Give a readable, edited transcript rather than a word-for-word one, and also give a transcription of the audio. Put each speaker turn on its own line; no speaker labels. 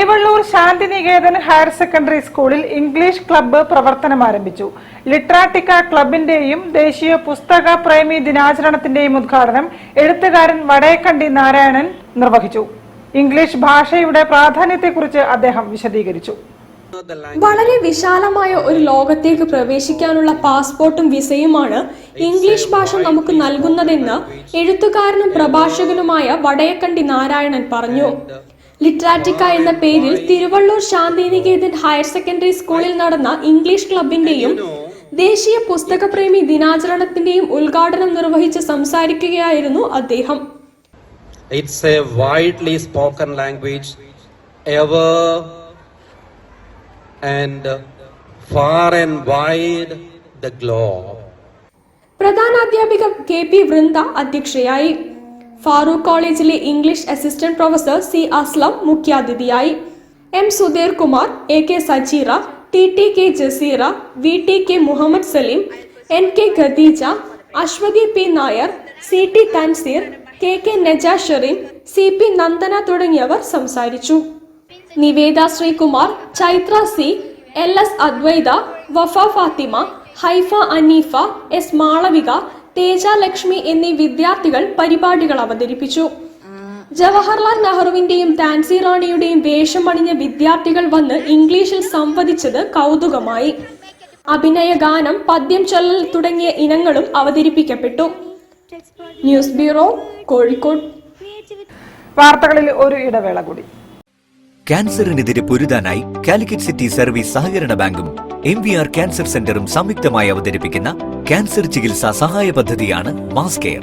Thiruvallur Shantiniketan higher secondary സ്കൂളിൽ English club പ്രവർത്തനം ആരംഭിച്ചു. ലിട്രാറ്റിക്ക ക്ലബിന്റെയും ദേശീയ പുസ്തക പ്രേമി ദിനാചരണത്തിന്റെയും ഉദ്ഘാടനം എഴുത്തുകാരൻ വടേക്കണ്ടി നാരായണൻ നിർവഹിച്ചു. ഇംഗ്ലീഷ് ഭാഷയുടെ പ്രാധാന്യത്തെക്കുറിച്ച് അദ്ദേഹം വിശദീകരിച്ചു.
വളരെ വിശാലമായ ഒരു ലോകത്തേക്ക് പ്രവേശിക്കാനുള്ള പാസ്പോർട്ടും വിസയുമാണ് ഇംഗ്ലീഷ് ഭാഷ നമുക്ക് നൽകുന്നതെന്ന് എഴുത്തുകാരനും പ്രഭാഷകനുമായ വടേക്കണ്ടി നാരായണൻ പറഞ്ഞു. ലിട്രാറ്റിക്ക എന്ന പേരിൽ തിരുവള്ളൂർ ശാന്തിനികേതൻ ഹയർ സെക്കൻഡറി സ്കൂളിൽ നടന്ന ഇംഗ്ലീഷ് ക്ലബിന്റെയും ദേശീയ പുസ്തകപ്രേമി ദിനാചരണത്തിന്റെയും ഉദ്ഘാടനം നിർവഹിച്ച് സംസാരിക്കുകയായിരുന്നു അദ്ദേഹം.
It's a widely spoken language ever and far and wide the globe.
പ്രധാനാധ്യാപിക കെ.പി. വൃന്ദ അധ്യക്ഷയായി. ഫാറൂഖ് കോളേജിലെ English assistant professor C Aslam മുഖ്യാതിഥിയായി. M Sudheer Kumar, A K Sajeera, T K Jaseera, V K Muhammad Saleem, N K Khadeeja, Aswathy P Nair, C T Tanseer, K Naja Sherin, C P Nandana തുടങ്ങിയവർ സംസാരിച്ചു. Niveda Sreekumar, Chaithra C, L S Adwaitha, Wafa Fathima, Haifa Aneefa, S Malavika, Theja Lakshmi എന്നീ വിദ്യാർത്ഥികൾ പരിപാടികൾ അവതരിപ്പിച്ചു. ജവഹർലാൽ നെഹ്റുവിന്റെയും താൻസി റാണിയുടെയും വേഷം അണിഞ്ഞ വിദ്യാർത്ഥികൾ വന്ന് ഇംഗ്ലീഷിൽ സംവദിച്ചത് കൗതുകമായി. അഭിനയ ഗാനം, പദ്യം ചൊല്ലൽ തുടങ്ങിയ ഇനങ്ങളും അവതരിപ്പിക്കപ്പെട്ടു. News bureau, Kozhikode.
വാർത്തകളിൽ ഒരു ഇടവേള കൂടി.
ക്യാൻസറിനെതിരെ പൊരുതാനായി കാലിക്കറ്റ് സിറ്റി സർവീസ് സഹകരണ ബാങ്കും MVR ക്യാൻസർ സെന്ററും സംയുക്തമായി അവതരിപ്പിക്കുന്ന ക്യാൻസർ ചികിത്സാ സഹായ പദ്ധതിയാണ് മാസ് കെയർ.